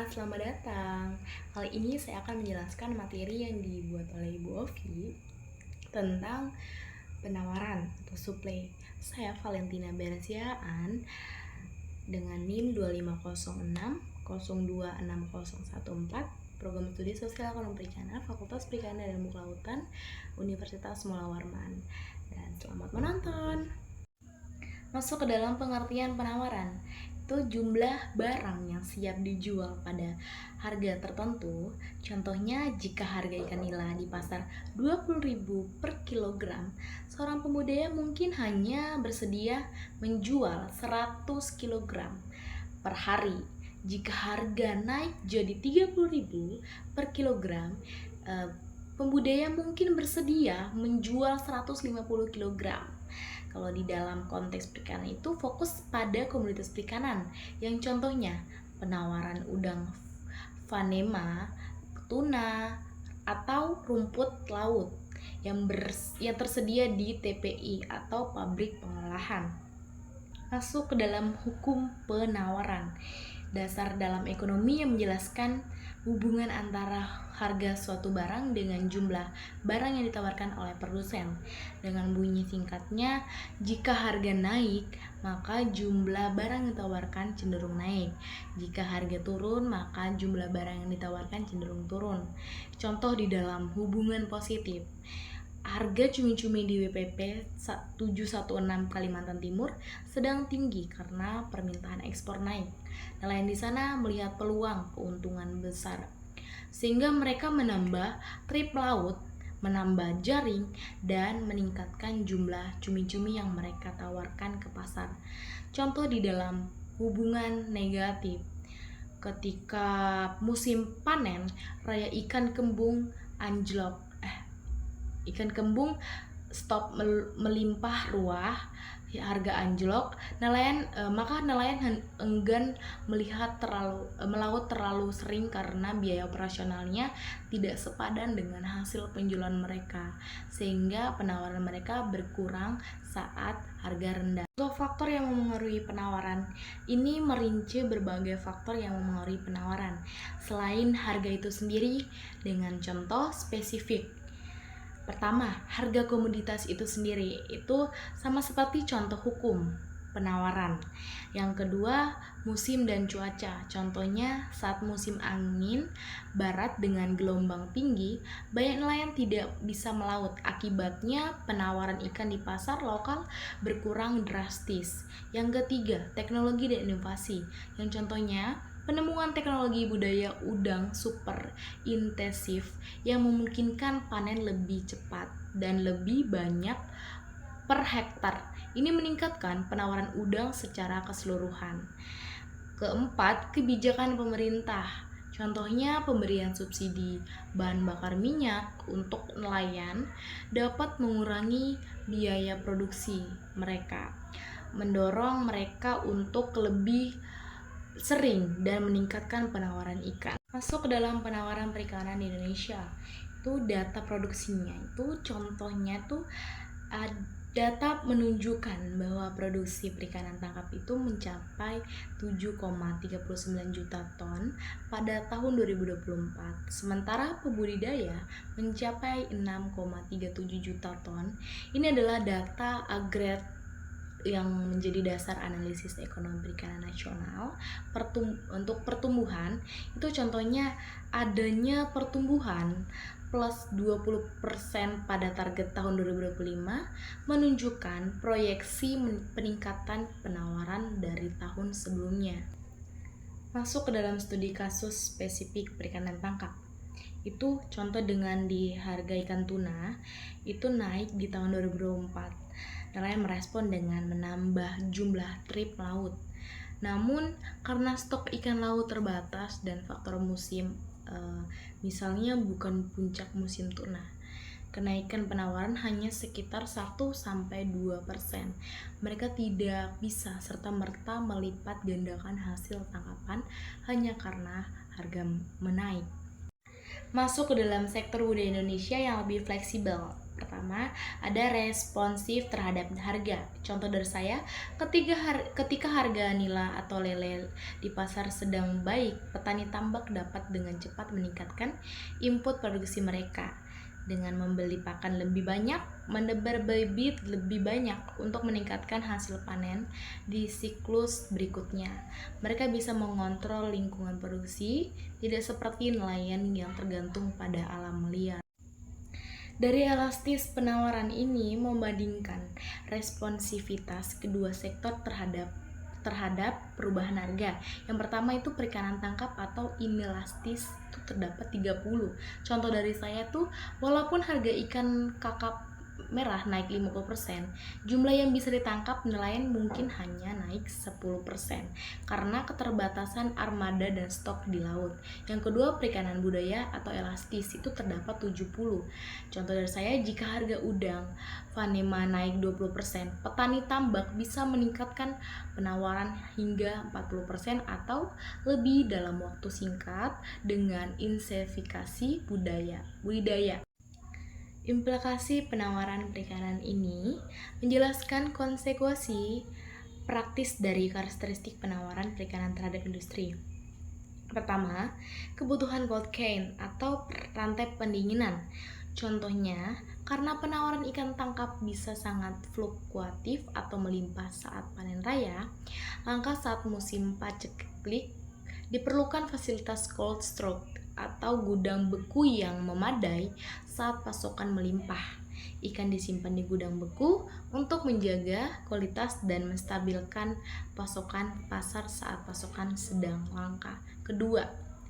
selamat datang. Kali ini saya akan menjelaskan materi yang dibuat oleh Ibu Ovi tentang penawaran atau suplai. Saya Valentina Bersiaan dengan NIM 2506026014, Program Studi Sosial Ekonomi Perikanan, Fakultas Perikanan dan Ilmu Kelautan, Universitas Mula Warman. Dan selamat menonton. Masuk ke dalam pengertian penawaran, itu jumlah barang yang siap dijual pada harga tertentu. Contohnya, jika harga ikan nila di pasar 20.000 per kilogram, seorang pembudidaya mungkin hanya bersedia menjual 100 kilogram per hari. Jika harga naik jadi 30.000 per kilogram, pembudidaya mungkin bersedia menjual 150 kilogram. Kalau di dalam konteks perikanan itu fokus pada komoditas perikanan, yang contohnya penawaran udang fanema, tuna, atau rumput laut yang tersedia di TPI atau pabrik pengolahan. Masuk ke dalam hukum penawaran. Dasar dalam ekonomi yang menjelaskan hubungan antara harga suatu barang dengan jumlah barang yang ditawarkan oleh produsen. Dengan bunyi singkatnya, jika harga naik, maka jumlah barang yang ditawarkan cenderung naik. Jika harga turun, maka jumlah barang yang ditawarkan cenderung turun. Contoh di dalam hubungan positif. Harga cumi-cumi di WPP 716 Kalimantan Timur sedang tinggi karena permintaan ekspor naik. Nelayan di sana melihat peluang keuntungan besar, sehingga mereka menambah trip laut, menambah jaring, dan meningkatkan jumlah cumi-cumi yang mereka tawarkan ke pasar. Contoh di dalam hubungan negatif, ketika musim panen raya ikan kembung stop melimpah ruah, harga anjlok, maka nelayan enggan melaut terlalu sering karena biaya operasionalnya tidak sepadan dengan hasil penjualan mereka, sehingga penawaran mereka berkurang saat harga rendah. Untuk faktor yang memengaruhi penawaran, ini merinci berbagai faktor yang memengaruhi penawaran selain harga itu sendiri dengan contoh spesifik. Pertama, harga komoditas itu sendiri, itu sama seperti contoh hukum penawaran. Yang kedua, musim dan cuaca. Contohnya, saat musim angin barat dengan gelombang tinggi, banyak nelayan tidak bisa melaut. Akibatnya, penawaran ikan di pasar lokal berkurang drastis. Yang ketiga, teknologi dan inovasi. Yang contohnya, penemuan teknologi budaya udang super intensif yang memungkinkan panen lebih cepat dan lebih banyak per hektar. Ini meningkatkan penawaran udang secara keseluruhan. Keempat, kebijakan pemerintah. Contohnya, pemberian subsidi bahan bakar minyak untuk nelayan dapat mengurangi biaya produksi mereka, mendorong mereka untuk lebih sering dan meningkatkan penawaran ikan. Masuk ke dalam penawaran perikanan di Indonesia, itu data produksinya. Itu contohnya tuh data menunjukkan bahwa produksi perikanan tangkap itu mencapai 7,39 juta ton pada tahun 2024. Sementara pembudidaya mencapai 6,37 juta ton. Ini adalah data agregat yang menjadi dasar analisis ekonomi perikanan nasional. Untuk pertumbuhan, itu contohnya adanya pertumbuhan plus 20% pada target tahun 2025, menunjukkan proyeksi peningkatan penawaran dari tahun sebelumnya. Masuk ke dalam studi kasus spesifik perikanan tangkap. Itu contoh dengan di harga ikan tuna itu naik di tahun 2024. Nelayan merespon dengan menambah jumlah trip laut. Namun karena stok ikan laut terbatas dan faktor musim, misalnya bukan puncak musim tuna, kenaikan penawaran hanya sekitar 1-2%. Mereka tidak bisa serta-merta melipat gandakan hasil tangkapan hanya karena harga menaik. Masuk ke dalam sektor budaya Indonesia yang lebih fleksibel. Pertama, ada responsif terhadap harga. Contoh dari saya, ketika harga nila atau lele di pasar sedang baik, petani tambak dapat dengan cepat meningkatkan input produksi mereka dengan membeli pakan lebih banyak, menebar bibit lebih banyak untuk meningkatkan hasil panen di siklus berikutnya. Mereka bisa mengontrol lingkungan produksi, tidak seperti nelayan yang tergantung pada alam liar. Dari elastis penawaran ini membandingkan responsivitas kedua sektor terhadap perubahan harga. Yang pertama itu perikanan tangkap atau inelastis itu terdapat 30. Contoh dari saya tuh, walaupun harga ikan kakap merah naik 50%, jumlah yang bisa ditangkap nelayan mungkin hanya naik 10% karena keterbatasan armada dan stok di laut. Yang kedua, perikanan budaya atau elastis itu terdapat 70. Contoh dari saya, jika harga udang Vanema naik 20%, petani tambak bisa meningkatkan penawaran hingga 40% atau lebih dalam waktu singkat dengan intensifikasi budidaya. Implikasi penawaran perikanan ini menjelaskan konsekuensi praktis dari karakteristik penawaran perikanan terhadap industri. Pertama, kebutuhan cold chain atau rantai pendinginan. Contohnya, karena penawaran ikan tangkap bisa sangat fluktuatif atau melimpah saat panen raya, langka saat musim paceklik, diperlukan fasilitas cold storage atau gudang beku yang memadai saat pasokan melimpah. Ikan disimpan di gudang beku untuk menjaga kualitas dan menstabilkan pasokan pasar saat pasokan sedang langka. Kedua,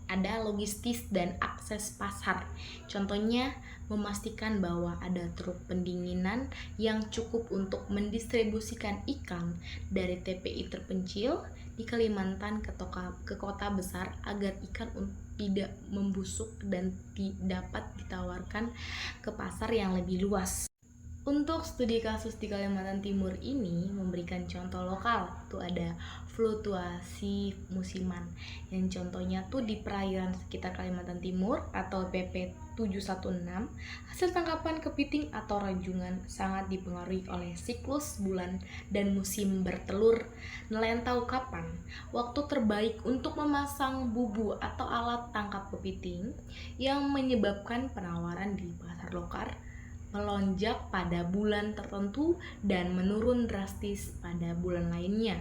ada logistis dan akses pasar. Contohnya, memastikan bahwa ada truk pendinginan yang cukup untuk mendistribusikan ikan dari TPI terpencil di Kalimantan ke kota besar agar ikan tidak membusuk dan dapat ditawarkan ke pasar yang lebih luas. Untuk studi kasus di Kalimantan Timur ini memberikan contoh lokal, tuh ada fluktuasi musiman yang contohnya tuh di perairan sekitar Kalimantan Timur atau PP 716, hasil tangkapan kepiting atau ranjungan sangat dipengaruhi oleh siklus bulan dan musim bertelur. Nelayan tahu kapan waktu terbaik untuk memasang bubu atau alat tangkap kepiting yang menyebabkan penawaran di pasar lokal melonjak pada bulan tertentu dan menurun drastis pada bulan lainnya.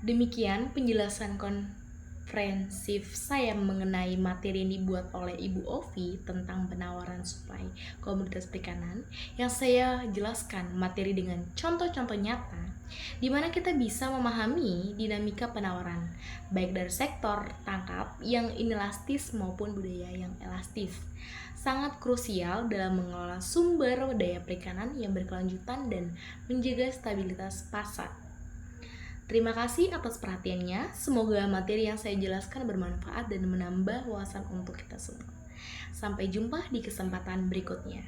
Demikian penjelasan komprehensif saya mengenai materi yang dibuat oleh Ibu Ovi tentang penawaran suplai komoditas perikanan, yang saya jelaskan materi dengan contoh-contoh nyata di mana kita bisa memahami dinamika penawaran baik dari sektor tangkap yang inelastis maupun budaya yang elastis. Sangat krusial dalam mengelola sumber daya perikanan yang berkelanjutan dan menjaga stabilitas pasar. Terima kasih atas perhatiannya. Semoga materi yang saya jelaskan bermanfaat dan menambah wawasan untuk kita semua. Sampai jumpa di kesempatan berikutnya.